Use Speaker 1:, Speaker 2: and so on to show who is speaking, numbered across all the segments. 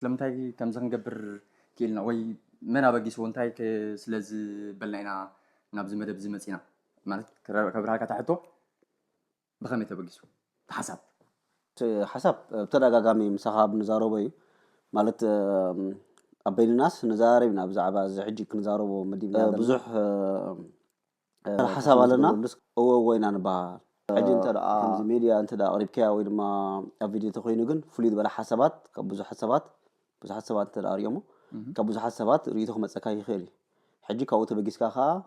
Speaker 1: لمتاي كم زنجبر كيلنا وي منا بقي سو انتاي كسلز بلعنا نابز مدب زمتينا مالك كبرها كتحتو بخمي تبقيسو حسب
Speaker 2: بتدغاغامي مسخاب نزاروبي مالت أبين الناس نزاربنا بزعبا زحجي كنزاربو مدينة بزح حسب لنا هو وين أنا با حجي انت كمزي ميديا انت دا قريبكيا وين ما فيديو تخوينو كن فليد بلا حسابات كبزح حسابات بزح حسابات انت دا اريمو كبزح حسابات ريتو مصكاي خيري حجي كاوتو بغيسكا خا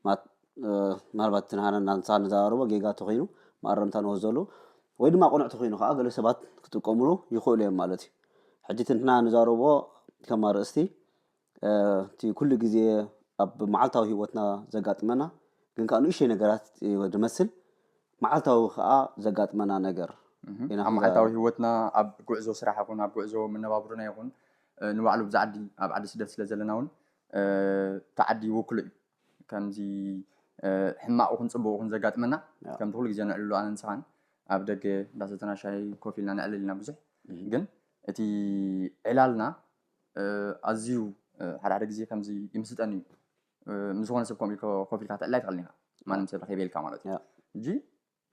Speaker 2: ما مالبات نهانا نانصان نزاربو جيغا تخوينو ما ارنتا نوزلو ወይ ድማ ቆንዕቱ ኮይኑ ከዓ ገለ ሰባት ክትጥቀምሉ ይኽእሉ እዮም ማለት እዩ ሕጂ እንትና ንዛረቦ ከማርእስቲ እቲ ኩሉ ግዜ ኣብ መዓልታዊ ህይወትና ዘጋጥመና ግን ከዓ ንእሽተይ ነገራት ዝመስል መዓልታዊ ከዓ ዘጋጥመና ነገር
Speaker 1: ኢና ኣብ መዓልታዊ ህይወትና ኣብ ጉዕዞ ስራሕ ይኹን ኣብ ጉዕዞ መነባብሮና ይኹን ንባዕሉ ብዛዕዲ ኣብ ዓዲ ስደት ስለ ዘለና እውን ተዓዲ ይውክሉ እዩ ከምዚ ሕማቕ ይኹን ፅቡቕ ይኹን ዘጋጥመና ከምቲ ኩሉ ግዜ ንዕልሉ ኣነ ንስኻን ኣብ ደገ ዳሰተና ሻይ ኮፊ ኢልና ንዕልል ኢና ብዙሕ ግን እቲ ዕላልና ኣዝዩ ሓደ ግዜ ከምዚ ይምስጠኒ ምስኾነ ሰብ ኮፊ ኢልካ ትዕላይ ትኽእል ኢኻ ማንም ሰብ ረኺበልካ ማለት እዩ እንጂ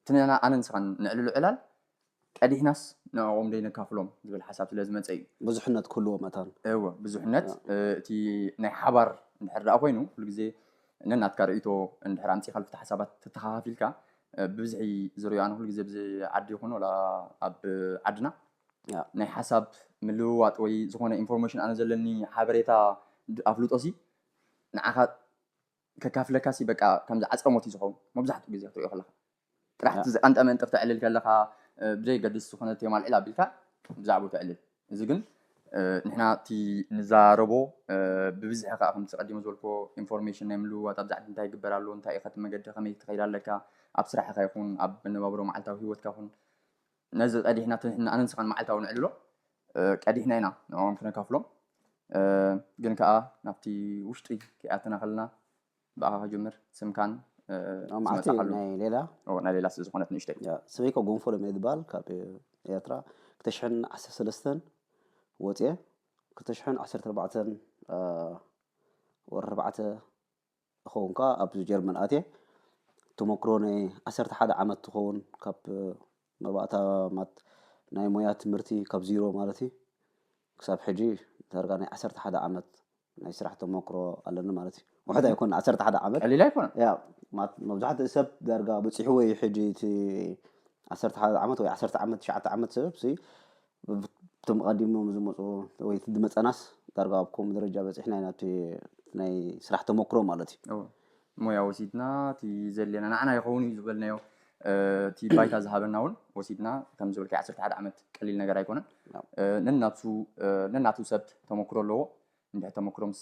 Speaker 1: ትንና ኣነ ንስኻን ንዕልሉ ዕላል ቀዲሕናስ ንዕኦም ደይነካፍሎም ዝብል ሓሳብ ስለ ዝመፀ እዩ
Speaker 2: ብዙሕነት ኩልዎ መታን
Speaker 1: እወ ብዙሕነት እቲ ናይ ሓባር እንድሕር ደኣ ኮይኑ ኩሉ ግዜ ነናትካ ርእይቶ እንድሕር ኣምፂኻ ልፍቲ ሓሳባት ተተኻኺልካ بزح زريو أنا كل جزء بزي عدي يكون ولا أب عدنا نه حسب ملوات وي زخونة information أنا زلني حبريتا أفلوت أسي نعخد ككافلة كاسي بقى كم زعز أموتي زخون ما بزحت بزي أختو يخلها رحت أنت أمن تفتح لك لها بدي قد السخونة تيمال إلى بيلك بزعبو تعلل زين نحنا تي نزاربو ببزح كأخم تقدم زولكو information نملو وتبزح انتهي جبرالو انتهي ختم مجد خمي تخيل لك أب صراحة كيكون أب نبابرو معلتها وهيوت كهون نزل أديهنا تهنا أنا نسخن معلتها ونعلو أديهنا هنا نعم كنا كافلو جن كأ نفتي وشتري كأتنا خلنا بقى هجمر سمكان
Speaker 2: معتي ناي ليلة
Speaker 1: أو ناي ليلة سخونة نشتي
Speaker 2: سويكو قوم فول ميدبال كابي ياترا كتشحن 10 سلستن وطيه كتشحن 10 4 وربعة خونكا أب جيرمان آتيه تمكروني 11 عمت تخون كاب مباتا مات ناي مويات مرتي كاب زيرو مالتي كساب حجي ترغاني 11 عمت ناي سرح تمكرو قالنا مالتي وحدا يكون 11 عمت
Speaker 1: اللي لا يكون
Speaker 2: يا ما مبزحت سب درغا بصيحوي حجي تي 11 عمت وي 10 عمت 9 عمت سب سي تم قديمهم زمصو وي تدمصناس درغا بكم درجه بصيحنا ناتي ناي سرح تمكرو مالتي
Speaker 1: مويا وسيدنا تي زلنا نحنا يخوني زبلنايو تي بايتا ذهبناون وسيدنا كم زول كي 10 عمت قليل ነገር አይኮነን ነናቱ ሰብት ተመክሮሎ እንደ ተመክሮምስ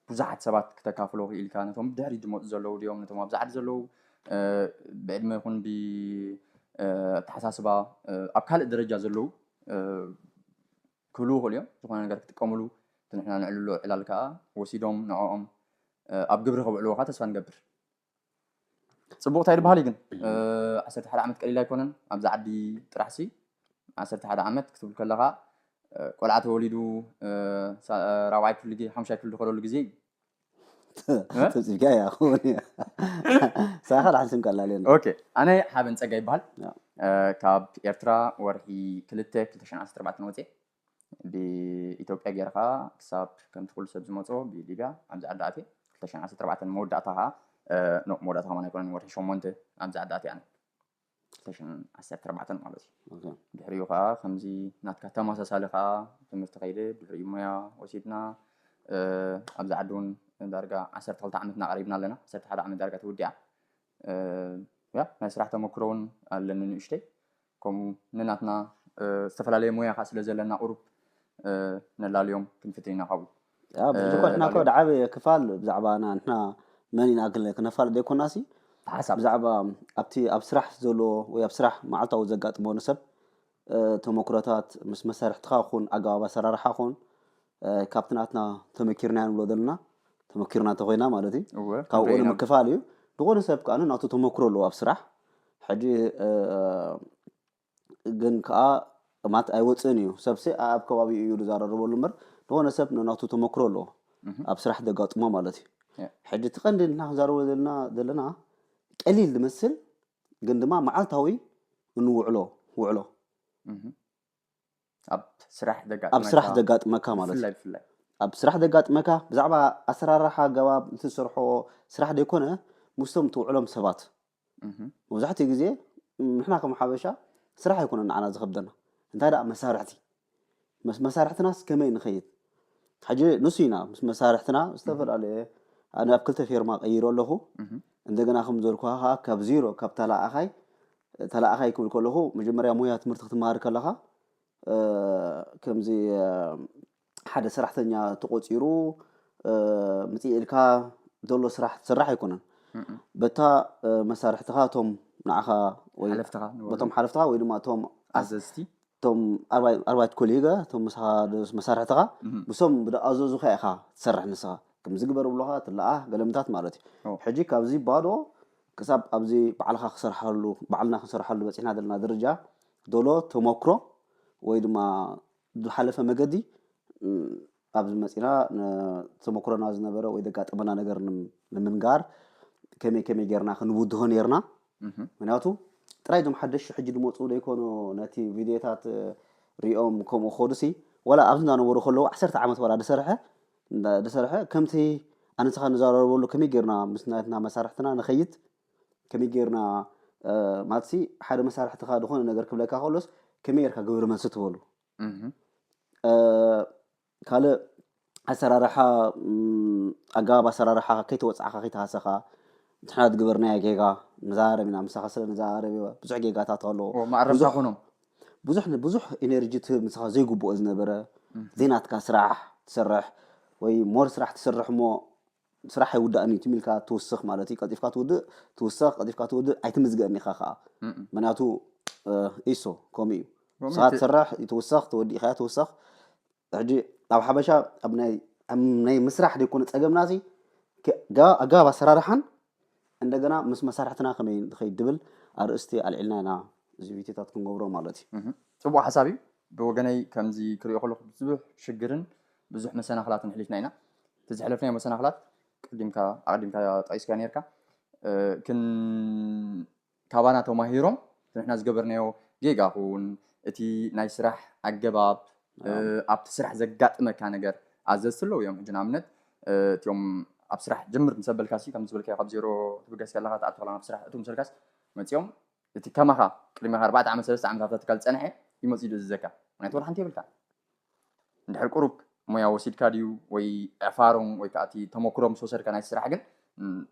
Speaker 1: ብዙሓት ሰባት ከተካፍሎ ኢልካ ነቶም ድሕሪ ድሞት ዘለው ዲዮም ነቶም ኣብዛዕድ ዘለው ብዕድመ ይኹን ብ ተሓሳስባ ኣብ ካልእ ደረጃ ዘለው ክሉ ሆልዮም ዝኾነ ነገር ክትቀምሉ ትንሕና ንዕልሉ ዕላል ከዓ ወሲዶም ንዖኦም ኣብ ግብሪ ከብዕልዎ ካ ተስፋ ንገብር ጽቡቕ ታይድ ባህሊ ግን 11 ዓመት ቀሊል ኣይኮነን ኣብዛ ዓዲ ጥራሕሲ 11 ዓመት ክትብል ከለኻ ቆልዓ ተወሊዱ ራብዓይ ክፍሊ ግዜ 5 ክፍሊ ዝኸደሉ ግዜ
Speaker 2: تسيبك يا اخوي ساخر حسن قال لي
Speaker 1: اوكي انا حابن ጸጋ ይባል ካብ ኤርትራ ወርሒ 2 ወጽእ بإثيوبيا جرها كسب كم تقول سب زموتو بليبيا عند عداتي 2014 موداتها نو موداتها ما يكون وري شومونت عند عداتي يعني 2014 مالتي بحريوها خمزي ناتكا تماسسالها تمرت قيده بحريميا وسيدنا ابز عدون درجه 13 عامتنا قريبنا لنا 11 عام درجه توديع يا مسرح تمكرون لنا نشتي كم نناتنا استفلالي مويا خاص لزلنا اوروب نلاليوم كنفتينا قبل
Speaker 2: يا بزكونا كود عابي كفال بزعبانا نحنا ماني ناقل كنفال ديكو ناسي
Speaker 1: حسب
Speaker 2: بزعبا ابتي ابسرح زولو ويا بسرح معلتاو زغاطمو نسب تمكراتات مس مسارح تخاخون اغابا سرارحا خون كابتناتنا تمكيرنا نولدلنا تمكيرنا تخوينا مالتي كاول مكفاليو دغون سب كانو ناتو تمكرو لو ابسرح حجي جن كا ማት አይወጽንዩ ሰብሴ አብ ከባቢ እዩ ዝዛረበሉ ምር ደሆነ ሰብ ነናቱ ተመክሮሎ ኣብ ስራሕ ደጋጥሞ ማለት እዩ ሕጂ ትቀንድና ዝዛረበ ዘለና ቀሊል ዝመስል ግን ድማ መዓልታዊ ውዕሎ
Speaker 1: ኣብ ስራሕ
Speaker 2: ደጋጥመካ ማለት እዩ ኣብ ስራሕ ደጋጥመካ ብዛዕባ ኣሰራርሓ ገባብ እንትሰርሖ ስራሕ ደይኮነ ሙስቶም ትውዕሎም ሰባት መብዛሕትኡ ግዜ ንሕና ከም ሓበሻ ስራሕ ኣይኮነን ንዓና ዝከብደና እንታይ ደኣ መሳርሕትናስ ከመይ ንኸይድ ሕጂ ንሱ ኢና ምስ መሳርሕትና ዝተፈላለዩ ኣነ ኣብ ክልተ ፊርማ ቀይሮ ኣለኹ እንደገና ከም ዘልኩ ካብ ዜሮ ካብ ተላኣኻይ ክብል ከለኹ መጀመርያ ሞያ ትምህርቲ ክትመሃር ከለኻ ከምዚ ሓደ ሰራሕተኛ ተቆፂሩ ምፅኢልካ ዘሎ ስራሕ ትስራሕ ኣይኮነን በታ መሳርሕትኻ ቶም ንዓኻ ወይ በቶም ሓለፍትኻ ወይ ድማ ቶም
Speaker 1: ኣዘዝቲ
Speaker 2: ቶም ኣርባዕተ ኮሊጋ ቶም መሳርሕትኻ ብሶም ብደኣዘዙኻ ኢኻ ትሰርሕ ንስኻ ከም ዝግበር ብለኻ ትለኣ ገለምታት ማለት እዩ ሕጂ ካብዚ ባዶ ክሳብ ኣብዚ ባዕልና ክሰርሓሉ በፂሕና ዘለና ደረጃ ደሎ ተመክሮ ወይ ድማ ዝሓለፈ መገዲ ኣብዚ መፂና ተመክሮና ዝነበረ ወይ ደጋጠመና ነገር ንምንጋር ከመይ ጌርና ክንውድሆ ነርና ምክንያቱ ጥራይ ዞም ሓደሽ ሕጂ ድመፁ ዘይኮኑ ነቲ ቪድዮታት ሪኦም ከምኡ ኸዱሲ ወላ ኣብዚ እንዳነበሩ ከለዉ 10 ዓመት ወላ ደሰርሐ ከምቲ ኣነስኻ ንዛረበሉ ከመይ ጌርና ምስ ናትና መሳርሕትና ንኸይድ ከመይ ጌርና ማለትሲ ሓደ መሳርሕትኻ ዝኾነ ነገር ክብለካ ከሎስ ከመይ ጌርካ ግብሪ መልሲ ትበሉ ካልእ ኣሰራርሓ ኣገባብ ኣሰራርሓ ከይተወፅዓኻ ከይተሃሰኻ ንሕና ዝግበርናዮ ጌጋ ንዛረብ ኢና ምሳኻ ስለ ንዛረብ ብዙሕ ጌጋታት ኣለዎ
Speaker 1: ማዕረፍታ ኮይኖም
Speaker 2: ብዙሕ ኤነርጂ ትህብ ምሳኻ ዘይግብኦ ዝነበረ ዜናትካ ስራሕ ትሰርሕ ወይ ሞር ስራሕ ትሰርሕ እሞ ስራሕ ኣይውዳእኒ ትሚልካ ትውስኽ ማለት እዩ ቀልጢፍካ ትውስኽ ቀልጢፍካ ትውድእ ኣይትምዝገአኒ ኢኻ ከዓ ምክንያቱ ኢሶ ከምኡ እዩ ንስኻ ትሰርሕ ትውስኽ ትወዲእ ኢኻ ትውስኽ ሕጂ ኣብ ሓበሻ ኣብ ናይ ምስራሕ ደይኮነ ፀገምናሲ ኣገባብ ኣሰራርሓን እንደገና ምስ መሳርሕትና ከመይ ንኸይድ ድብል ኣርእስቲ ኣልዒልና ኢና እዚ ቪድዮታት ክንገብሮ ማለት እዩ
Speaker 1: ፅቡቅ ሓሳብ እዩ ብወገነይ ከምዚ ክሪኦ ከለኹ ብዙሕ ሽግርን ብዙሕ መሰናኽላትን ሕሊፍና ኢና እቲ ዝሕለፍናዮ መሰናኽላት ኣቀዲምካ ጠቂስካ ነርካ ካባና ተማሂሮም ንሕና ዝገበርናዮ ጌጋኹን እቲ ናይ ስራሕ ኣገባብ ኣብቲ ስራሕ ዘጋጥመካ ነገር ኣዘዝቲ ኣለዉ እዮም ሕጂ ንኣብነት እትዮም ኣብ ስራሕ ጅምር ምስ ኣበልካሲ ከም ዝበልካ ካብ ዜሮ ትብገስ ከለካ ተኣቱ ከለካ ናብ ስራሕ እቱ ምስልካስ መፂኦም እቲ ከማኻ ቅድሚኻ 4 ዓመት 3 ዓመታት ትካል ዝፀንሐ ይመፅኡ ዝዘካ ምክንያቱ ወላ ሓንቲ የብልካ እንድሕር ቁሩብ ሞያ ወሲድካ ድዩ ወይ ዕፋሮም ወይ ከዓ እቲ ተመክሮም ዝወሰድካ ናይ ስራሕ ግን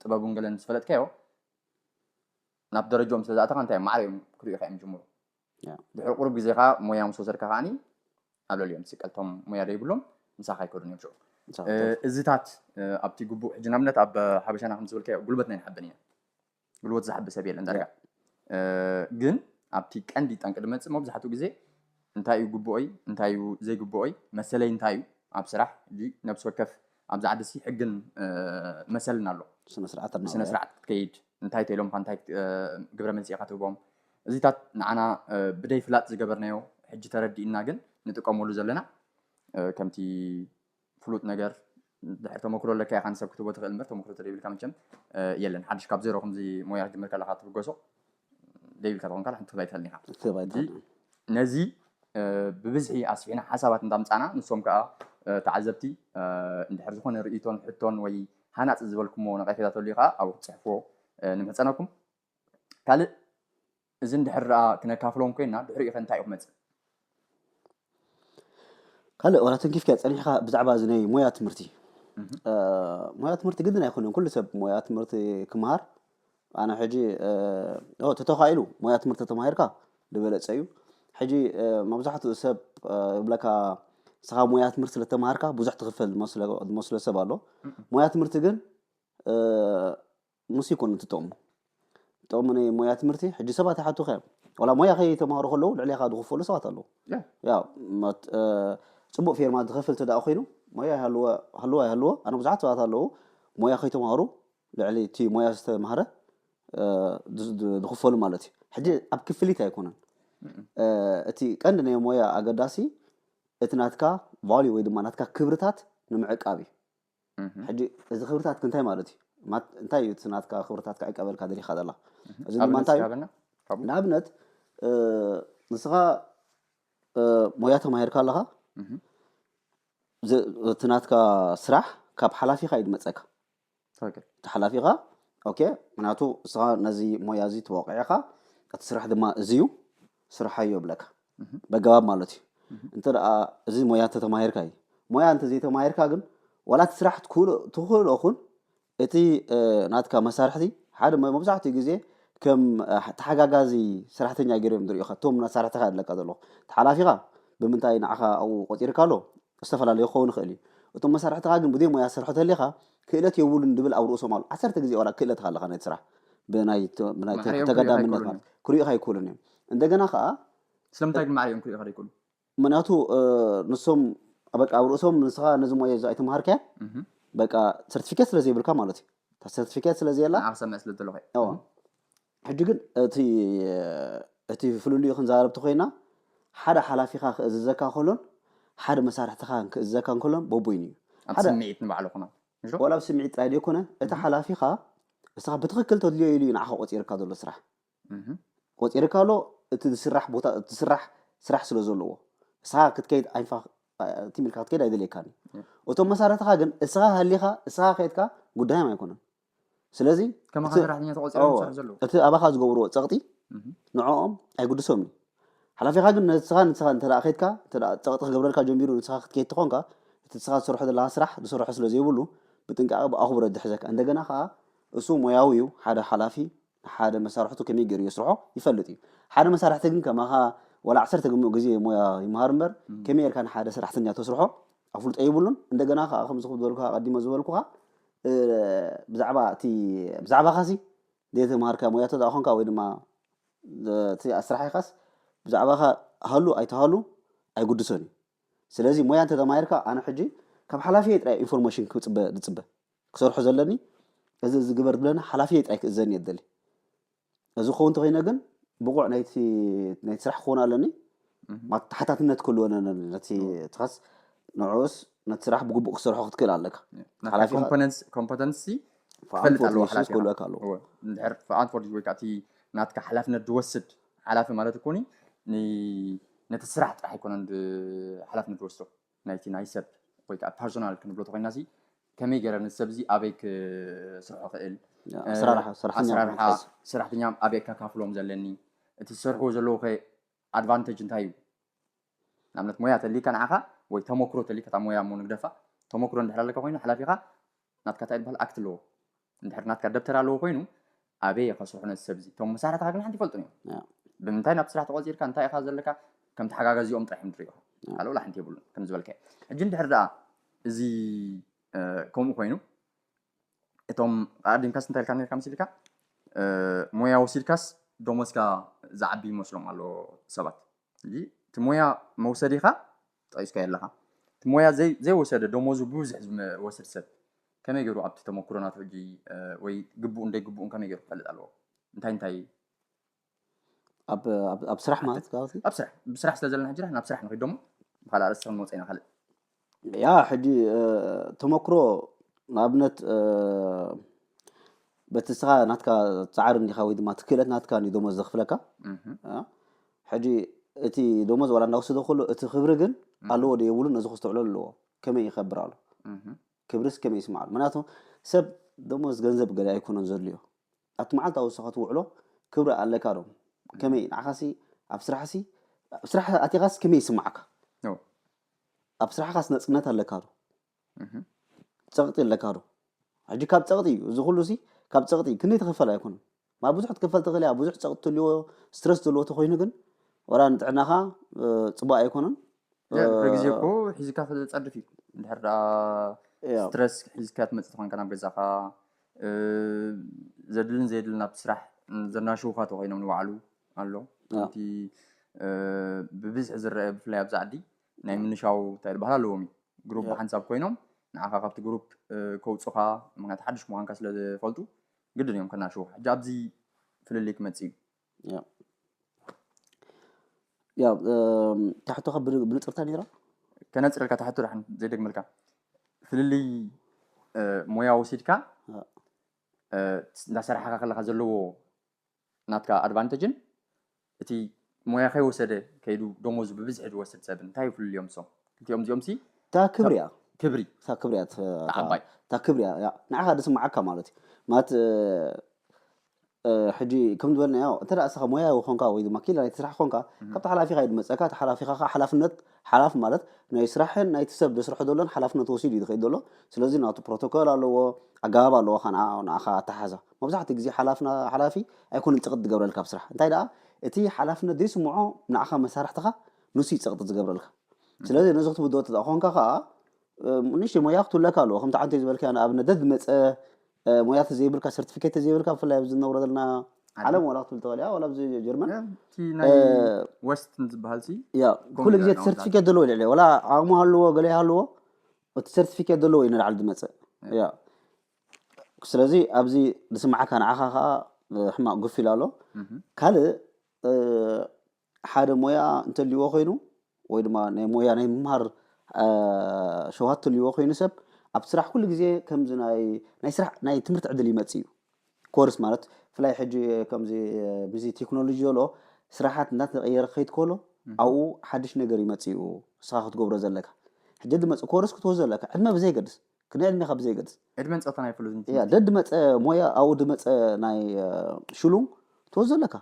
Speaker 1: ጥበቡን ገለን ዝፈለጥካዮ ናብ ደረጃኦም ስለዝኣተኻ እንታይ ማዕረዮም ክሪኡካ እዮም ጅምሩ ድሕሪ ቁሩብ ግዜኻ ሞያ ምስ ወሰድካ ከዓኒ ኣብ ልዕሊኦም ስቀልቶም ሞያ ደይብሎም ምሳኻ ይከዱን እዮም ሽዑ እዚታት ኣብቲ ግቡእ ሕጂ ናብነት ኣብ ሓበሻና ከም ዝብልካዮ ጉልበትና ይንሓብን ኢና ጉልበት ዝሓቢ ሰብ የለን ዳርጋ ግን ኣብቲ ቀንዲ ጠንቂ ድመፅእ መብዛሕትኡ ግዜ እንታይ እዩ ግቡኦይ እንታይ እዩ ዘይግቡኦይ መሰለይ እንታይ እዩ ኣብ ስራሕ ሕጂ ነብሲ ወከፍ ኣብዛ ዓዲሲ ሕግን መሰልን ኣሎ ስነ ስርዓት ክትከይድ እንታይ ተኢሎምካ እንታይ ግብረ መልሲ ኢኻ ትህቦም እዚታት ንዓና ብደይፍላጥ ዝገበርናዮ ሕጂ ተረዲእና ግን ንጥቀመሉ ዘለና ከምቲ ፍሉጥ ነገር ድሕሪ ተመክሮ ለካ ኢኻ ንሰብ ክትቦ ትኽእል እምበር ተመክሮ ተደይብልካ መቸም የለን ሓድሽ ካብ ዜሮ ከምዚ ሞያ ክጅምር ከለካ ትብገሶ ደይብልካ ትኾንካ ሓንቲ ክትባ ይትኽእልኒ ኢኻ ነዚ ብብዝሒ ኣስፊሕና ሓሳባት እንዳምፃና ንሶም ከዓ ተዓዘብቲ እንድሕር ዝኾነ ርእቶን ሕቶን ወይ ሃናፅ ዝበልኩሞ ነቐይፈታተሉ ኢኻ ኣብኡ ክትፅሕፍዎ ንምሕፀነኩም ካልእ እዚ እንድሕር ኣ ክነካፍሎም ኮይና ድሕሪ ኢኸ እንታይ እዩ ክመፅእ
Speaker 2: ካልእ ወላ ተንኪፍካ ፀኒሕካ ብዛዕባ እዚ ናይ ሞያ ትምህርቲ ሞያ ትምህርቲ ግድን ኣይኮነን ኩሉ ሰብ ሞያ ትምህርቲ ክመሃር ኣነ ሕጂ ተተኻኢሉ ሞያ ትምህርቲ ተማሂርካ ዝበለፀ እዩ ሕጂ መብዛሕትኡ ሰብ ይብለካ ስኻ ሞያ ትምህርቲ ስለተማሃርካ ብዙሕ ትኽፈል ዝመስሎ ሰብ ኣሎ ሞያ ትምህርቲ ግን ንሱ ይኮነ ትጠቕሙ ጥቕሙ ናይ ሞያ ትምህርቲ ሕጂ ሰባት ይሓቱኻ እዮም ወላ ሞያ ከይተማሃሩ ከለዉ ልዕሊኻ ዝኽፈሉ ሰባት ኣለዉ ያው ፅቡቅ ፊርማ ዝኸፍል ተዳኣ ኮይኑ ሞያ ይሃልዎ ኣነ ብዙሓት ሰባት ኣለዉ ሞያ ከይተማሃሩ ልዕሊ እቲ ሞያ ዝተማሃረ ዝኽፈሉ ማለት እዩ ሕጂ ኣብ ክፍሊት ኣይኮነን እቲ ቀንዲ ናይ ሞያ ኣገዳሲ እቲ ናትካ ቫልዩ ወይ ድማ ናትካ ክብርታት ንምዕቃብ እዩ ሕጂ እዚ ክብርታት እንታይ ማለት እዩ እንታይ እዩ እቲ ናትካ ክብርታትካ ይቀበልካ ደሊኻ ዘላ እዚ ድማ እንታይ ንኣብነት ንስኻ ሞያ ተማሂርካ ኣለኻ እቲ ናትካ ስራሕ ካብ ሓላፊኻ ይድመፀካ እቲ ሓላፊኻ ኦኬ ምክንያቱ ንስኻ ነዚ ሞያ እዚ ተወቂዕካ እቲ ስራሕ ድማ እዝዩ ስራሓዮ ብለካ በገባብ ማለት እዩ እንተ ደኣ እዚ ሞያ ተተማሂርካ እዩ ሞያ እንተ ዘይተማሂርካ ግን ወላ እቲ ስራሕ ትኽእሎ ኹን እቲ ናትካ መሳርሕቲ ሓደ መብዛሕትኡ ግዜ ከም ተሓጋጋዚ ሰራሕተኛ ገይሮም ዝሪኡኻ እቶም መሳርሕትካ ኣለካ ዘሎ ተሓላፊኻ ብምንታይ ንዓኻ ኣብኡ ቆፂርካ ኣሎ ዝተፈላለዩ ክኸውን ይኽእል እዩ እቶም መሳርሕትካ ግን ብዘይ ሞያ ዝሰርሑ ተለኻ ክእለት የብሉን ድብል ኣብ ርእሶም ኣሎ 10 ግዜ ወላ ክእለትካ ኣለካ ናይቲ ስራሕ ብናይ ተገዳምነት ማለት ክሪኡኻ ይክእሉን እዮም እንደገና ከዓ
Speaker 1: ስለምንታይ ግን ማዕሪኦም ክሪኡኻ ይክእሉ
Speaker 2: ምክንያቱ ንሶም በቃ ኣብ ርእሶም ንስኻ ነዚ ሞያ እዚ ኣይተማሃርካ በቃ ሰርቲፊኬት ስለዘይብልካ ማለት እዩ እታ ሰርቲፊኬት ስለዘየላ
Speaker 1: ኣክሰምዕ ስለዘለኹ
Speaker 2: ሕጂ ግን እቲ ፍልልዩ ክንዛረብቲ ኮይና ሓደ ሓላፊኻ ክእዝዘካ ከሎን ሓደ መሳርሕትኻ ክእዝዘካ ከሎን በቦይን እዩ
Speaker 1: ሓደ ስምዒት ንባዕሉ ኮና
Speaker 2: ወላ ብስምዒት ጥራይ ደይኮነ እቲ ሓላፊኻ ንስኻ ብትክክል ተድልዮ ኢሉ እዩ ንዓኻ ቆፂርካ ዘሎ ስራሕ ቆፂርካ ኣሎ እቲ ዝስራሕ ቦታ እቲ ስራሕ ስለ ዘለዎ ንስኻ ክትከይድ ዓይንፋ ትሚልካ ክትከይድ ኣይደልየካኒ እቶም መሳርሕትካ ግን እስኻ ሃሊኻ እስኻ ከይድካ ጉዳይም ኣይኮነን ስለዚ
Speaker 1: ከማኻ ሰራሕተኛ ተቆፂሮም ዝሰርሑ ዘለዉ እቲ
Speaker 2: ኣባኻ ዝገብርዎ ፀቕጢ ንዕኦም ኣይጉድሶምን ሓላፊኻ ግን ንስኻ እንተደኣ ከይድካ እንተደኣ ፀቕጢ ክገብረልካ ጀሚሩ ንስኻ ክትከይድ ትኾንካ እቲ ንስኻ ዝሰርሖ ዘለካ ስራሕ ዝሰርሖ ስለዘይብሉ ብጥንቃቐ ብኣኽብሮ ዝሕዘካ እንደገና ከዓ እሱ ሞያዊ እዩ ሓደ ሓላፊ ሓደ መሳርሕቱ ከመይ ገይሩ የስርሖ ይፈልጥ እዩ ሓደ መሳርሕቲ ግን ከማኻ ወላ 10 ግዜ ሞያ ይመሃር እምበር ከመይ ጌርካ ንሓደ ሰራሕተኛ ተስርሖ ኣፍልጦ ይብሉን እንደገና ከዓ ከም ዝኽበልኩ ቀዲመ ዝበልኩኻ ብዛዕባ ካሲ ዘይተማሃርካ ሞያ ተደኣ ኮንካ ወይ ድማ እቲ ስራሕኻስ ብዛዕባኻ ሃሉ ኣይተሃሉ ኣይጉድሶን እዩ ስለዚ ሞያ እንተተማሂርካ ኣነ ሕጂ ካብ ሓላፊየ ጥራይ ኢንፎርሜሽን ክፅበ ክሰርሖ ዘለኒ እዚ ዝግበር ብለና ሓላፊየ ጥራይ ክእዘኒ የደሊ እዚ ክኸውን እንተኮይነ ግን ብቑዕ ናይቲ ስራሕ ክኸውን ኣለኒ ተሓታትነት ክህልወነ ነቲ ትኸስ ንዑስ ነቲ ስራሕ ብግቡእ ክሰርሖ ክትክእል ኣለካ
Speaker 1: ሓላፊ ኮምፐተንሲ ክፈልጥ ኣለዎ ሓላፊ
Speaker 2: ክህልወካ ኣለዎ
Speaker 1: እንድሕር ፈኣንፎርድ ወይ ከዓ እቲ ናትካ ሓላፍነት ዝወስድ ሓላፊ ማለት እኮኒ ነቲ ስራሕ ጥራሕ ኣይኮነን ሓላፍነት ዝወስዶ ናይቲ ናይ ሰብ ወይ ከዓ ፐርሶናል ክንብሎ ተኮይና ሲ ከመይ ገይረ ንሰብ እዚ ኣበይ ክስርሖ ክእል ሰራሕተኛ ኣበይ ከካፍሎም ዘለኒ እቲ ዝሰርሕዎ ዘለዉ ኸ ኣድቫንቴጅ እንታይ እዩ ንኣብነት ሞያ ተሊካ ንዓኻ ወይ ተመክሮ ተሊካ እታ ሞያ እሞ ንግደፋ ተመክሮ እንድሕር ኣለካ ኮይኑ ሓላፊኻ ናትካ እንታይ ዝበሃል ኣክት ኣለዎ እንድሕር ናትካ ደብተር ኣለዎ ኮይኑ ኣበይ ከስርሑ ነቲ ሰብ እዚ እቶም መሳርሕትካ ግን ሓንቲ ይፈልጡን እዮም ብምንታይ ናብቲ ስራሕ ተቆፂርካ እንታይ ኢኻ ዘለካ ከም ተሓጋጋዚኦም ጥራሕዮም ትሪኢኻ ካልእ ወላ ሓንቲ የብሉን ከም ዝበልከ ሕጂ እንድሕር ደኣ እዚ ከምኡ ኮይኑ እቶም ኣዲምካስ እንታይ ኢልካ ነርካ መሲልካ ሞያ ወሲድካስ ደሞዝካ ዝዓቢ ይመስሎም ኣሎ ሰባት ሕጂ እቲ ሞያ መውሰዲኻ ጠቂስካ ኣለኻ እቲ ሞያ ዘይወሰደ ደሞዙ ብብዙሕ ዝወስድ ሰብ ከመይ ገይሩ ኣብቲ ተመክሮ ናቱ ሕጂ ወይ ግቡእ እንደይ ግቡእን ከመይ ገይሩ ክፈልጥ ኣለዎ እንታይ
Speaker 2: ኣብ ስራሕ ማለት
Speaker 1: ኣብ ስራሕ ብስራሕ ስለ ዘለና ሕጂ ናብ ስራሕ ንኸይድ ደሞ ብካልእ ኣርእስቲ ክንወፅና ካልእ
Speaker 2: ያ ሕጂ ተመክሮ ንኣብነት በቲ ስኻ ናትካ ፃዕርን ዲኻ ወይ ድማ ትክእለት ናትካ ኒ ደሞዝ ዘኽፍለካ ሕጂ እቲ ደሞዝ ዋላ እንዳወሰደ ከሎ እቲ ክብሪ ግን ኣለዎ ዶ የብሉን ነዚ ክስተውዕሎ ኣለዎ ከመይ ይኸብር ኣሎ ክብርስ ከመይ ይስማዕ ኣሎ ምክንያቱ ሰብ ደሞዝ ገንዘብ ገለ ኣይኮነን ዘድልዮ ኣብቲ መዓልታዊ ውስኻ ትውዕሎ ክብሪ ኣለካ ዶ ከመይ ንዓኻሲ ኣብ ስራሕ ኣቲኻስ ከመይ ይስማዓካ ኣብ ስራሕኻስ ነፅነት ኣለካ ዶ ፀቕጢ ኣለካ ዶ ሕጂ ካብ ፀቕጢ እዩ እዚ ኩሉ ሲ ካብ ፀቕጢ ክንደይ ተኸፈል ኣይኮነን ማ ብዙሕ ትከፈል ትኽእል እያ ብዙሕ ፀቕጢ ትልዎ ስትረስ ዘለዎ ተኮይኑ ግን ወላ ንጥዕናኻ ፅቡቅ ኣይኮነን
Speaker 1: ግዜ እኮ ሒዝካ ክፀድፍ እዩ እንድሕር ደኣ ስትረስ ሒዝካ ትመፅእ ትኾንካ ናብ ገዛኻ ዘድልን ዘየድልን ኣብ ስራሕ ዘናሽውካ ተኮይኖም ንባዕሉ ኣሎ እቲ ብብዝሒ ዝረአ ብፍላይ ኣብዛ ዓዲ ናይ ምንሻው እንታይ ዝበሃል ኣለዎም እዩ ግሩፕ ሓንሳብ ኮይኖም ንዓኻ ካብቲ ግሩፕ ከውፁኻ ምክንያቱ ሓድሽ ምዃንካ ስለ ዝፈልጡ ግድን እዮም ከናሽውካ ሕጂ ኣብዚ ፍልልይ ክመፅእ እዩ
Speaker 2: يا تحت خبر بنصر تاني را
Speaker 1: كنصر لك تحت رح زي دق ملكا فللي مويا وسيدكا دا سرحا خلخ زلو ناتكا ادفانتجن اتي مويا خي وسده كيدو دموز ببزح وسد سب انتي في اليوم سو اليوم سي
Speaker 2: تا كبريا
Speaker 1: كبري
Speaker 2: تا كبريا
Speaker 1: عباي
Speaker 2: تا كبريا يا نعها دس معك مالتي مات حجي كم دولنا يا ترى اسخ مويا وخونكا ويد ماكيلا يتسرح خونكا كبت حلافي خايد مسكات حلافي خا حلافنت حلاف مالت ناي سرحن ناي تسب دسرح دولن حلافنت توسيد يدخيد دولو سلازي ناتو بروتوكول الو عقاب الو خنا ناخا تحازا مبزحت غزي حلافنا حلافي ايكون انتقد قبرلك بصراحه انتي دا اتي حلافنا دي سمعو ناخا مسارحتها نسي تقد زغبرلك سلازي نزغت بدوت خونكا خا منيش مويا اختو لك الو خمت عندي زبلك انا ابن دد مص مويات زي بركا سيرتيفيكيت زي بركا فلا بزنا وردنا عالم ولا قلت ولا ولا بزي جرمن
Speaker 1: تي ناي ويست نزبالسي
Speaker 2: يا كل جيت سيرتيفيكيت دلو عليه ولا عامو هلو غلي هلو السيرتيفيكيت دلو ينر على دمص يا سلازي ابزي دسمعك انا عخا حما قفي لالو كال حدا مويا انت اللي وخينو ويدما ناي مويا ناي مهر شوهات اللي وخينو سب ابصراح كل غزي كمز ناي سرح ناي تمرت عدل يمصيو كورس مالت فلاي حجي كمزي بزي تكنولوجي لو سراحات نات غير خيت كولو او حدش نجر يمصيو ساخت غبره زلك حجد مص كورس كتوزلك عدما بزي قدس كنا علمي خب زي قدس
Speaker 1: ادمن صطنا يفلوز
Speaker 2: يا دد مص مويا او د مص ناي شلو توزلك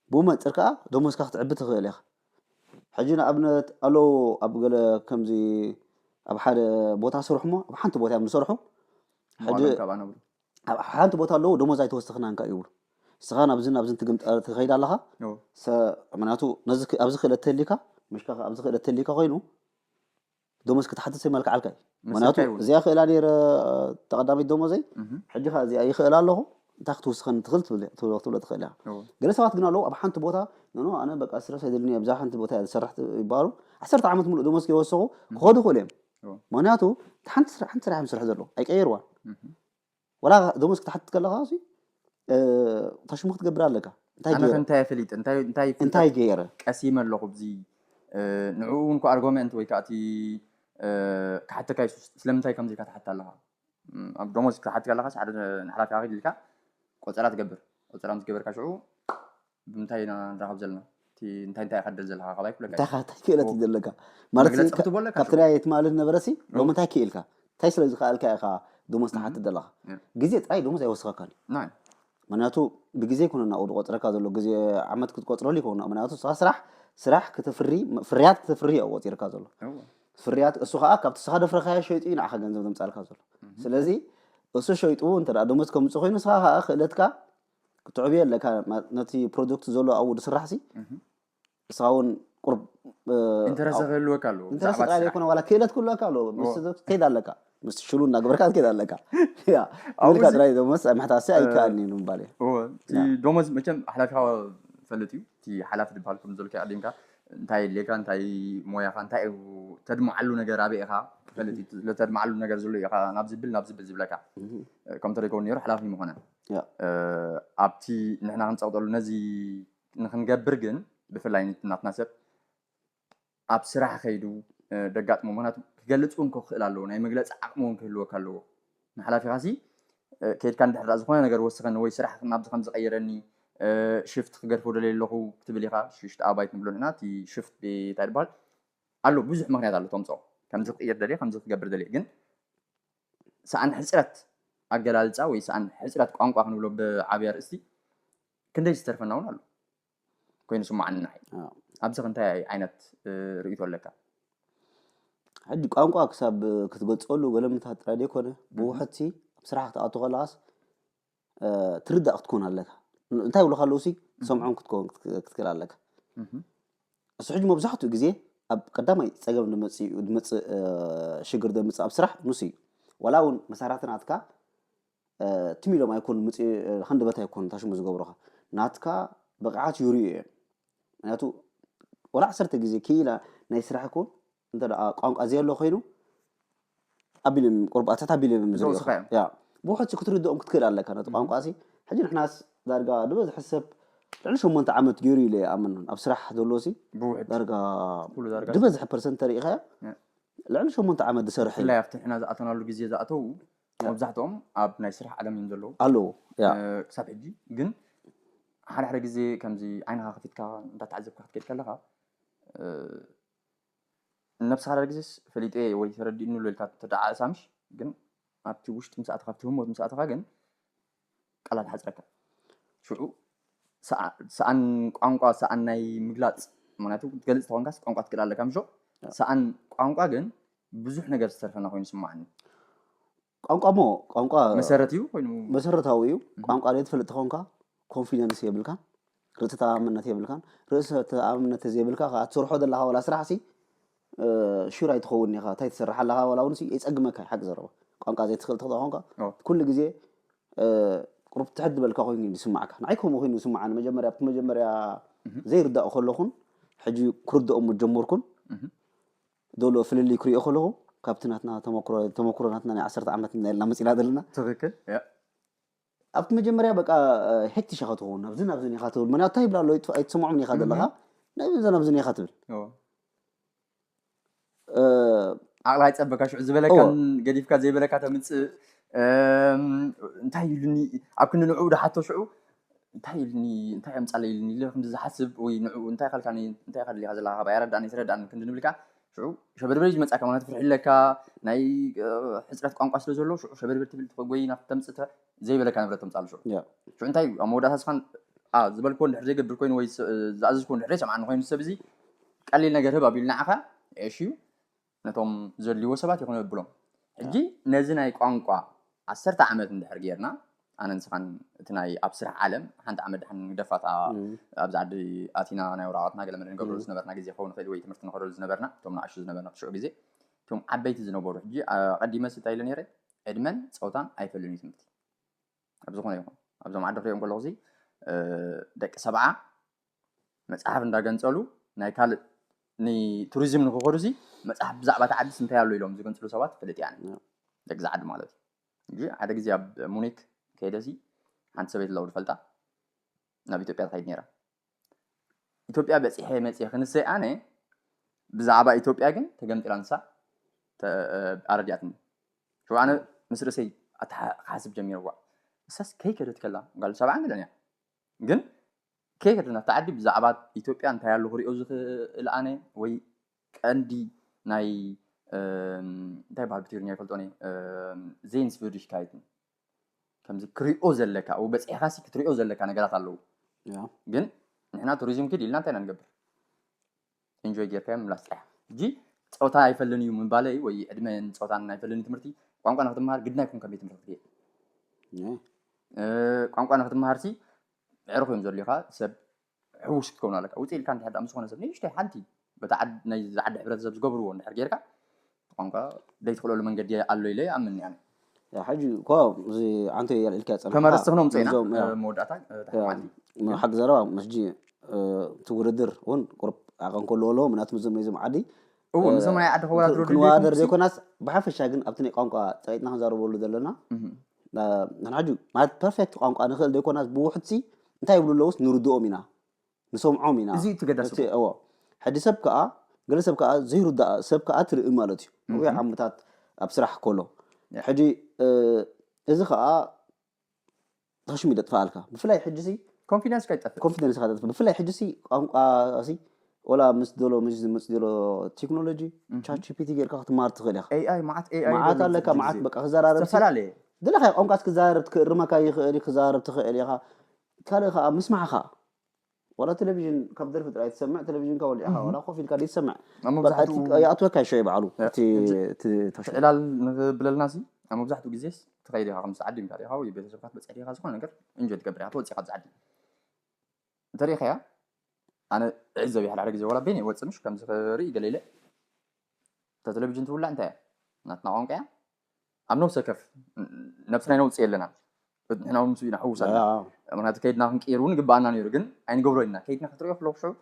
Speaker 2: بو مصركا دموس كخت عبت تخيل يا حجينا ابنت الو ابغل كمزي اب حدا بوتا سرحمو اب حنت بوتا من سرحو
Speaker 1: حجي اب
Speaker 2: حنت بوتا لو دموز ايتوسخنا انكا يقول سخانا بزن تقمت تخيد الله س مناتو نزك ابز خلت ليكا مش كا ابز خلت ليكا خينو دموز كتحدث مالك علكاي مناتو زي خيلا دير تقدامي دموزي حجي خا زي اي خيلا له تاخذ سخن تخلت ولا تخيلها جلسات قلنا له اب حنت بوتا نو انا بقى اسرس هيدلني ابزا حنت بوتا سرحت يبارو 10 عامت مولو دموز كيوسخو خودو خوليم مناتو حنت سرح مسرح زلو اي قيروا ولا دموز كتحت كلا خاصي تشمخ تقبر لك
Speaker 1: انا انت فليت
Speaker 2: انت غيره
Speaker 1: قسيم اللغو بزي نعون كو ارغومنت وي كاتي كحتى كاي سلمتاي كم زي كتحت لها دموز كتحت كلا خاص عاد نحرك اخي لك قصرات تقبر قصرات تقبر كشعو بمتاينا نرحب زلنا تي انت خدل زلها خبايك ولا
Speaker 2: تاخت كيلت يدلك مرتي كابترايت مال نبرسي لو متى كيلك تاي سلازي خالك اخا دموز تحت دلها غزي اي دموز يوسخكان
Speaker 1: نعم
Speaker 2: مناتو بغزي كنا اود قطرك هذا لو غزي عمد كتقطرو لي كنا مناتو سراح كتفري فريات كتفري او وطيرك هذا فريات اسو خا كابت سخا دفرخا شيطين اخا غنزب دمصالك هذا سلازي اسو شيطو انت دموز كم صخينو سخا خلتك كتعبي لك نتي برودكت زولو او دسرحسي ساون قرب
Speaker 1: انت رزغلو كالو
Speaker 2: انت رزغلو يكون ولا كيلت كله كالو مس كيد لك مس شلون نغبركات كيد لك يا ملك ادراي دموس محتاسي اي كاني نمبالي
Speaker 1: هو تي دومز مچم حلافها فلتيو تي حلاف دبالكم زلك عليمكا انتي ليكا انتي مويا انتي تدمعلو نجر ابيخا فلتي لتدمعلو نجر زلو يخا نابزبل زبلكا كم تريكون يروح حلافي مخنا
Speaker 2: يا
Speaker 1: ابتي نحنا غنصاوطلو نزي نخنغبر جن بفلاي نتناسب اب سراح خيدو دغاطمو مهنات كغلصون كو خلالو ناي مغلص عقمون كهلو كالو نحلافي خاسي كيد كان دحر زخونه ነገር ወስخن ወይ ስራሕ ናብ ዝከም ዝቀይረኒ ሽፍት ክገርፎ ደለለኹ ክትብሊኻ ሽሽት አባይት ንብሎና ቲ ሽፍት ቤታይባል አሎ ብዙሕ ምክንያት አሎ ተምጾ ከም ዝቀይር ደለ ከም ዝገብር ደለ ግን ሰአን ሕጽረት አገላልጻ ወይ ሰአን ሕጽረት ቋንቋ ክንብሎ በዓብያ ርእስቲ ክንደይ ዝተርፈናውን አሎ ኮይኑ ስማዕና ኣብዚ ክንታይ ዓይነት ርእይቶ ኣለካ
Speaker 2: حد ቋንቋ ክሳብ ክትገልጸሉ ገለምታት ጥራይ ኮነ ብውሕቲ بصراحه تاعتو خلاص تردق تكون لك انت يقولوا خلوسي سمعون كتكون كتكل لك اسحج مبزحته غزي اب قدامي صغب نمصي دمص شجر دمص بصراحه نسي ولاو مساراتنا اتكا تميلو ما يكون مصي هند بتا يكون تاش مزغبرها ناتكا بقعات يوري ناتو ولا 10 غزي كيلا ناي سراح يكون انت قانقا زيلو خينو ابيلم قربات تابيلم يا بوحت كتردهم كتكل لك انا قانقاسي حجي نحناس دارغا دبز حسب لعل شو منت عملت جوري لي أمن أبصراحة دولوسي
Speaker 1: بوحد
Speaker 2: درجة
Speaker 1: كل درجة
Speaker 2: دبز برسنت تاريخها لعل شو منت عملت سرح
Speaker 1: لا يفتحنا زعتنا له جزية زعتو وبزعتهم أب نيسرح عدم ينزلوا
Speaker 2: ألو يا
Speaker 1: كسب حجي جن حد جزية كم زي عينها خفيت كا أنت تعذب كحكي كلها نفس هذا الجزء فليت إيه ويتردد إنه اللي تدعى سامش جن أبتي وش تمسح تخافتهم وتمسح تخاجن قلت حزرك شو سأن قانقا سأن ناي مغلاط معناته تجلس تونكاس قانقا تكلال كم شو سأن قانقا جن بزح نجار استرفنا خوين سمعني
Speaker 2: قانقا مو قانقا
Speaker 1: مسارتيو خوين
Speaker 2: مسارتاويو قانقا ليت فلت خونكا كونفيدنس يبلكا رتتا امنت يبلكا رتتا امنت يبلكا تصرحو دلها ولا سرحسي شو راي تخوني خا تاي تسرح لها ولا ونسي يصقمك حق زربه قانقا زي تخل تخونكا كل غزي قرب تحد بالكا خوين يسمعك نعيكم خوين يسمعنا مجمريا زي ردا خلخون حجي كرد ام جمهوركم دولو فللي كري خلخو كابتناتنا تمكروناتنا 10 عامات لنا مسيلا دلنا
Speaker 1: تذكر يا
Speaker 2: ابت مجمريا بقى حتي شخطون ابزنا يخاتول من تاي بلا لو يتسمعوا من يخاد لها نبزنا بزنا يخاتل
Speaker 1: عقل هاي تصبك شو زبالة كان قديف كان زي بلكات من انتهي لني أكون نعود حتى شو انتهي مسألة لني اللي خمس حسب ونعود انتهي خل كان انتهي خل اللي هذا لها بيرد عني ترد عن كنت نبلكا شو بربرج مسألة كمان تفرح لك ناي حسرت قام قصر زلوا شو بربر تبي تفوقي نفتمسته زي بلكا نبرة تمسألة شو انتهي أمور ده خان زبال كون حرجة قبل كون ويس زعز كون حرجة مع إنه هاي نسبزي قال لي نجرب أبيلنا عخا إيشيو نتوم زلي وسبات يكون يبلون حجي نزنا يقانقا 10 عامات ندحر غيرنا انا نسخن تناي ابصرح عالم حنت عمد حن دفات ابزعد اتينا انا ورااتنا قال من نقبل زنبرنا غزي خون خيد وي تمرت نخرج زنبرنا توم نعش زنبرنا تشو غزي توم عبيت زنبور حجي قديمه ستايل نيره ادمن صوتان ايفلني تمت ابزخون يكون ابزو معد فريم كل غزي دق 7 مصحف እንዳገንጸሉ ናይ ካል ني توريزم نخورزي مصحف بزعبه تعدس انت يالو يلوم زغنصلو سبات فلت يعني دغزعد مالتي جي عاد غزي اب مونيك كيدسي انت سبيت لو فلتا نبي ኢትዮጵያ ታይድ ነራ ኢትዮጵያ በጽሄ መጽሄ خنسه انا بزعبه ኢትዮጵያ ግን ተገምጥላንሳ አረጃትኒ شو انا مسرسي حاسب جميروا اساس كي كده تكلم قال 7 لنا ግን كي كده تعدي بزعبات ኢትዮጵያ انت ያለው ሪኦ ዝኽእል ወይ ቀንዲ ናይ እንታይ ባል ብትግርኛ ይፈልጦኒ ዜንስ ቪዲሽካይት ከምዚ ክሪኦ ዘለካ او በጽሐሲ ክትሪኦ ዘለካ ነገራት አለው ግን ንሕና ቱሪዝም ከዲ ኢልና እንታይ ንገብር ኢንጆይ ጌርካም ላስጣ ጂ ጾታ አይፈልኒ ምንባለይ ወይ እድመን ጾታን አይፈልኒ ትምርቲ ቋንቋ ነው ተማር ግድና ይኩን ከቤት ትምህርት ቤት ቋንቋ ነው ተማርሲ ዕርኹም ዘሊኻ ሰብ حوش تكون لك او تيل كان حد امس خونه سبني اشتي حنتي بتعد ني زعد حبرتسب زغبرو ندحر غيركا قانقا داي تخلو له منجد الله يلي امن يعني
Speaker 2: يا حاجي كو زي انت الكاص
Speaker 1: كما رستخنو مصينا موداتا تحمالي
Speaker 2: ما حق زرا مسجي توردر ون قرب اقن كله له منات مزم نيزم عادي
Speaker 1: او مزم ناي عاد هو درو
Speaker 2: كنوادر زيكوناس بحفشا ግን ابتني قانقا صيتنا زاربولو دلنا نحجو ما بيرفكت قانقا نخل ديكوناس بوحدسي انت يبلو لوس نردو مينا نسمعو مينا
Speaker 1: زي تقدسو
Speaker 2: او حد سبكا قال سبكا زيرو دا سبكا تري مالتي وي عمتات ابصراح كله حدي اذا خا تخشمي دطفالكا بفلاي حجسي
Speaker 1: كونفيدنس كايطف
Speaker 2: كونفيدنس خاطر بفلاي حجسي قانقا سي ولا مسدلو تكنولوجي تشات جي بي تي غير كخت مارت خليخ
Speaker 1: اي معت اي
Speaker 2: معت لك معت بقى خزارب
Speaker 1: تفلالي
Speaker 2: دلخ قانقاس كزارب تكرمكا يخري خزارب تخيليخا كالخا مسمعها ولا تلفزيون كبدر فترة يتسمع تلفزيون كولي ولا خوفي الكاد يسمع يا أتوقع شيء بعلو
Speaker 1: علال بلالناسي أما بزحتو جزيس تخيلها 5 عدي مكاريها ويبي تشوفات بس عليها زخون نقر إنجو تكبرها توصي قد عدي تاريخها أنا عزوي على رجزي ولا بيني واتسمش كم زخري قليلة تلفزيون تقول لا أنت نتنا عنك أمنو سكف نفسنا نوصي لنا هنا ونسوي نحوس على من هذا كيدنا نكيرون قبلنا نيرجن عين قبرنا كيدنا خطرة فلوك شو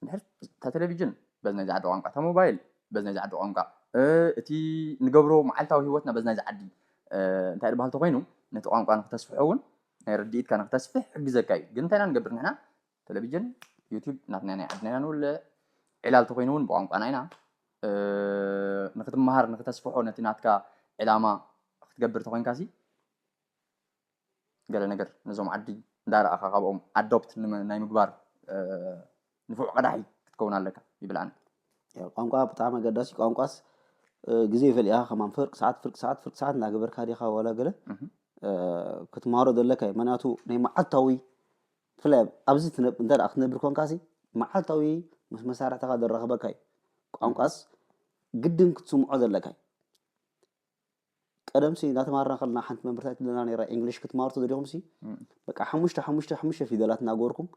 Speaker 1: نحر تلفزيون بزنا يزعدوا عنك موبايل بزنا يزعدوا عنك تي نقبرو معلتا وهوتنا بزنا يزعدي انت عارف بهالتقينو نتو عنك أنا تصفحون ናይ ርድኢት ካን ክተስፍሕ ሕግዘካ እዩ ግን እንታይና ንገብር ንሕና ቴሌቪዥን ዩቲዩብ ናትና ናይ ዓድና ንውለ ዕላል ተኮይኑ እውን ብቋንቋና ኢና ንክትመሃር ንክተስፍሖ ነቲ ናትካ ዕላማ ክትገብር ተኮይንካሲ ገለ ነገር ነዞም ዓዲ እንዳረኣኻ ካብኦም ኣዶፕት ናይ ምግባር ንፉዕ ቀዳሒ ክትከውን ኣለካ ይብላና
Speaker 2: ቋንቋ ብጣዕሚ ኣገዳሲ ቋንቋስ ግዜ ይፈልያ ከማን ፍርቅ ሰዓት እናገበርካ ዲኻ ወላ ገለ ክትመሃሮ ዘለካ ምክንያቱ ናይ መዓልታዊ ፍላይ ኣብዚ እንተደኣ ክትነብር ኮንካሲ መዓልታዊ ምስ መሳርሕትካ ዘራኽበካ እዩ ቋንቋስ ግድን ክትስምዖ ዘለካ ቀደምሲ እናተማሃርና ከለና ሓንቲ መምህርታይ ትብለና ነይራ እንግሊሽ ክትማሃሩ ተደሊኹምሲ በቃ ሓሙሽተ ፊደላት እናገበርኩም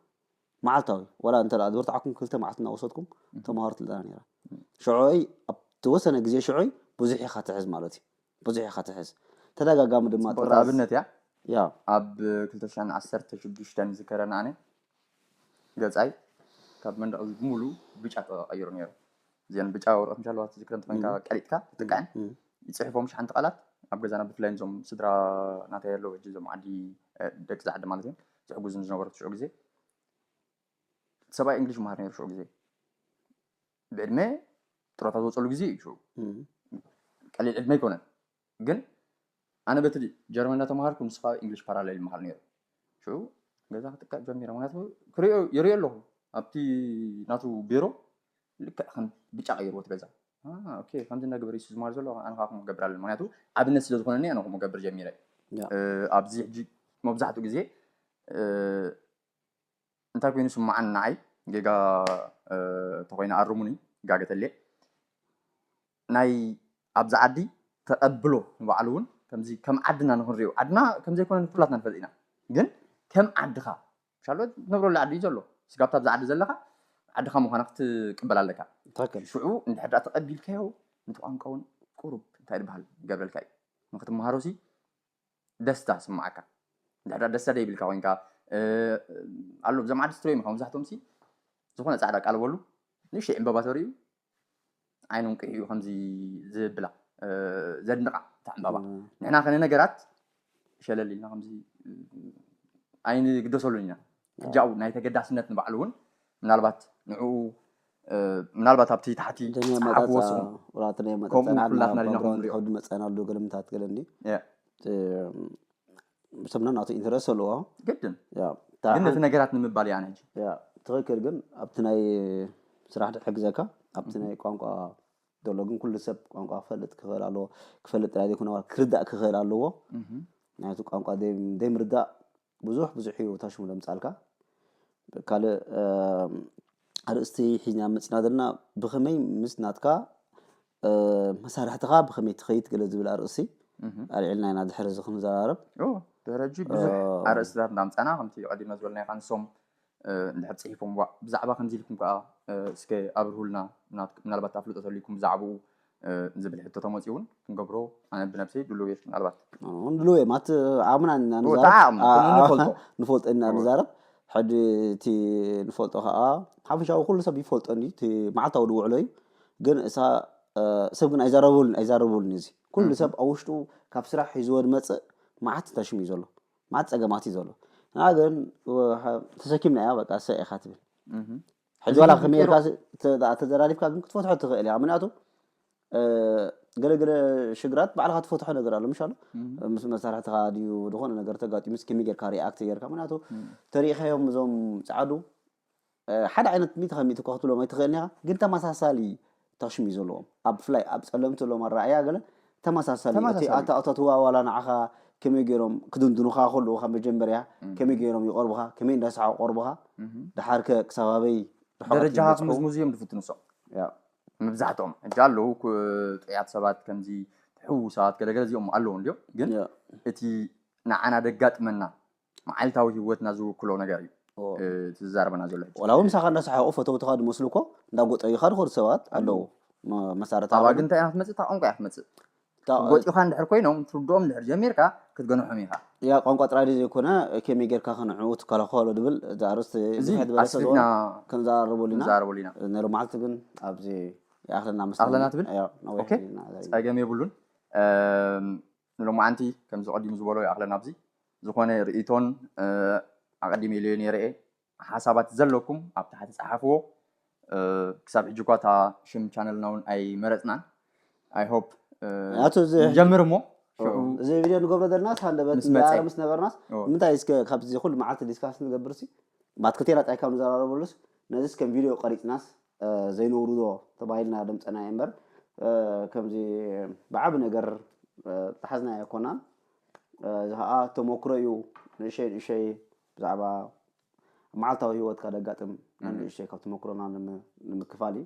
Speaker 2: መዓልታዊ ወላ እንተደኣ ዝበርትዓኩም 2 መዓልቲ እናወሰድኩም ተማሃሩ ትብለና ነይራ ሽዑይ ኣብ ተወሰነ ግዜ ሽዑይ ብዙሕ ኢኻ ትሕዝ ማለት እዩ ብዙሕ ኢኻ ትሕዝ ተደጋጋሚ ድማ
Speaker 1: ኣብነት ያ ኣብ 2016 ዝከረና ኣነ ገጻይ ካብ መንደቕ ሙሉ ብጫ ተቀይሩ ነይሩ እዚን ብጫ ወረቐት ምሻልባት ዝክረን ተፈንካ ቀሊጥካ ትጥቃዕን ይፅሕፎም ሸሓንቲ ቃላት ኣብ ገዛና ብፍላይ ዞም ስድራ ናተይ ያለው እጂ ዞም ዓዲ ደቂ ዝዓዲ ማለት እዮም ዝሕጉዝን ዝነበሩ ሽዑ ግዜ ሰብኣይ እንግሊሽ መሃር ነይሩ ሽዑ ግዜ ብዕድመ ጥሮታ ዝወፀሉ ግዜ እዩ ሽዑ ቀሊል ዕድመ ይኮነን ግን ኣነ በቲ ጀርመን እናተማሃርኩ ንስኻ እንግሊሽ ፓራሌል ይመሃል ነይሩ ሽዑ ገዛ ክትጥቃዕ ጀሚረ ምክንያቱ ይሪኦ ኣለኹ ኣብቲ ናቱ ቢሮ ልክዕ ከም ብጫ ቀይርዎ እቲ ገዛ ኦኬ ከምዚ እናገበረ እዩ ዝመሃር ዘሎ ኣነ ከዓ ከምኡ ክገብር ኣለኒ ምክንያቱ ኣብነት ስለ ዝኾነኒ ኣነ ከምኡ ክገብር ጀሚረ ኣብዚ ሕጂ መብዛሕትኡ ግዜ እንታይ ኮይኑ ስማዓን ንዓይ ጌጋ ተኮይና ኣርሙኒ ጋገተለ ናይ ኣብዛ ዓዲ ተቐብሎ ንባዕሉ እውን ከምዚ ከም ዓድና ንኽንሪኦ ዓድና ከምዘይኮነ ንኩላትና ንፈልጥ ኢና ግን ከም ዓድኻ ምሻልባት ነብረሉ ዓዲ እዩ ዘሎ ስጋብታ ኣብዛ ዓዲ ዘለካ ዓድኻ ምዃና ክትቅበል ኣለካ ሽዑ እንድሕር ዳኣ ተቐቢልካዮ ነቲ ቋንቋ እውን ቁሩብ እንታይ ዝበሃል ገብረልካ እዩ ንክትመሃሮሲ ደስታ ስማዓካ እንድሕር ዳኣ ደስታ ደይብልካ ኮንካ ኣሎ ብዞም ዓዲ ስትሪኦም ኢኻ መብዛሕትኦምሲ ዝኾነ ፃዕዳ ቃል በሉ ንእሽተይ ዕምበባ ተርእዩ ዓይኖም ቅዒኡ ከምዚ ዝብላ ዘድንቃ እታ ዕምበባ ንሕና ከነ ነገራት ሸለል ኢልና ከምዚ ዓይኒ ግደሰሉን ኢና ሕጃው ናይ ተገዳስነት ንባዕሉ እውን ምናልባት ንዕኡ ምናልባት ኣብቲ ታሕቲ
Speaker 2: ዓፍ ወስኹ ወላተናይ መጠናልና ከውዲ መፀናሉ ገለምታት ገለኒ ሰብና ናቱ ኢንተረስ ኣለዎ
Speaker 1: ግድን ግን ነቲ ነገራት ንምባል እያ ሕጂ
Speaker 2: ትኽክል ግን ኣብቲ ናይ ስራሕ ሕግዘካ ኣብቲ ናይ ቋንቋ ዘሎ ግን ኩሉ ሰብ ቋንቋ ክፈልጥ ክኽእል ኣለዎ ክፈልጥ ጥራይ ዘይኮነ ክርዳእ ክኽእል ኣለዎ ናይቲ ቋንቋ ዘይምርዳእ ብዙሕ እዩ ታሽሙ ለምፃልካ ካልእ ኣርእስቲ ሒዝና መፅና ዘለና ብኸመይ ምስ ናትካ መሳርሕትኻ ብኸመይ ትኸይድ ገለ ዝብል ኣርእስቲ ኣልዒልና ኢና ድሕሪ እዚ ክንዘራረብ
Speaker 1: ድሕሪ ሕጂ ብዙሕ ኣርእስታት እንዳምፃና ከምቲ ቀዲምና ዝበልና ኢኻ ንሶም እንድሕር ፅሒፎም ብዛዕባ ከምዚ ኢልኩም ከዓ እስከ ኣብርሁልና ምናልባት ኣፍልጦ ኢልኩም ብዛዕባኡ ዝብል ሕቶ ተመፂኡ እውን ክንገብሮ ኣነ ብነብሰይ ድልው እየ ምናልባት
Speaker 2: ድልው እየ ማለት ዓምና ንፈልጦ ኢና ንዛረብ ሕጂ እቲ ንፈልጦ ከዓ ሓፈሻዊ ኩሉ ሰብ ይፈልጦኒ እቲ መዓልታዊ ድውዕሎ እዩ ግን እሳ ሰብ ግን ኣይዛረቡልን እዚ ኩሉ ሰብ ኣብ ውሽጡ ካብ ስራሕ ሒዝዎ ዝመፅእ መዓት ተሽም እዩ ዘሎ መዓት ፀገማት እዩ ዘሎ ንኣ ግን ተሰኪምና እያ በቃ ሰ ኢኻ ትብል ሕጂ ዋላ ከመይ ኢልካ ተዘራሪብካ ግን ክትፈትሖ ትኽእል እያ ምክንያቱ ገለገለ ሽግራት ባዕልካ ትፈትሖ ነገር ኣሎ ምሻሎ ምስ መሳርሕትካ ድዩ ዝኾነ ነገር ተጋጢሙስ ከመይ ጌርካ ሪኣክት ጌርካ ምክንያቱ ተሪኢኻዮም እዞም ፃዕዱ ሓደ ዓይነት ሚእቲ ከሚእቲ እኳ ክትብሎም ኣይትኽእልኒ ኢኻ ግን ተመሳሳሊ ተሽም እዩ ዘለዎም ኣብ ፍላይ ኣብ ፀለምቲ ሎም ኣረኣያ ገለ ተመሳሳሊ እቲ ኣታእታትዋ ዋላ ንዓኻ ከመይ ገይሮም ክድንድኑኻ ከለዉ ካብ መጀመርያ ከመይ ገይሮም ይቐርቡኻ ከመይ እንዳሰሓቁ ቀርቡኻ ድሓርከ ክሳባበይ
Speaker 1: ደረጃኻ ክምዝምዙ እዮም ዝፍትኑ ሶም መብዛሕትኦም ሕጂ ኣለዉ ጥያት ሰባት ከምዚ ሕውሳት ገለገለ እዚኦም ኣለዉ እንድዮም ግን እቲ ንዓና ደጋጥመና መዓልታዊ ሂወትና ዝውክሎ ነገር እዩ ትዛረበና ዘሎ
Speaker 2: ወላ እውን ምሳኻ እንዳሰሓቁ ፈተውትኻ ድመስሉ እኮ እንዳጎጠዩኻ ድኾኑ ሰባት ኣለዉ መሳረታዊ
Speaker 1: ግን እንታይ ኢና ክትመፅእ እታ ቋንቋ እያ ክትመፅእ ጎጢኻ እንድሕር ኮይኖም ትርድኦም እንድሕር ጀሚርካ ክትገንሖም ኢኻ
Speaker 2: ያ ቋንቋ ጥራይ ዘይኮነ ከመይ ጌርካ ከንዕኡ ትከላኸሎ ድብል እዚ ኣርእስቲ
Speaker 1: ኣስፊድና
Speaker 2: ክንዛረበሉና ነይሩ መዓልቲ ግን ኣብዚ يأخذنا مثلا
Speaker 1: أخذنا تبل أوكي أجمع يبلون لو ما عندي كم زقدي مزبولة يأخذنا نبزي ዝኾነ ርእይቶን ኣቀዲመ ኢሉ ነይረ ሓሳባት ዘለኩም ኣብ ታሕቲ ጻሓፍዎ ክሳብ ሕጂ እኳ እታ ሽም ቻነልና እውን ኣይመረፅናን ኣይ ሆፕ
Speaker 2: ኣቶ
Speaker 1: ንጀምር እሞ
Speaker 2: እዚ ቪድዮ ንገብሮ ዘለና ሳንደበት ምስ ነበርናስ ምንታይ እስከ ካብዚ ኩሉ መዓልቲ ዲስካስ ንገብርሲ ማትከቴራ ጣይካም ንዘራረበሉስ ነዚስ ከም ቪድዮ ቀሪፅናስ ዘይነውሩዶ ተባሂልና ድምፅና እምበር ከምዚ ብዓብ ነገር ተሓዝና ኣይኮናን ዝኸኣ ተሞክሮ እዩ ንእሽተይ ብዛዕባ መዓልታዊ ህይወትካ ደጋጥም ንእሽተይ ካብ ተሞክሮና ንምክፋል እዩ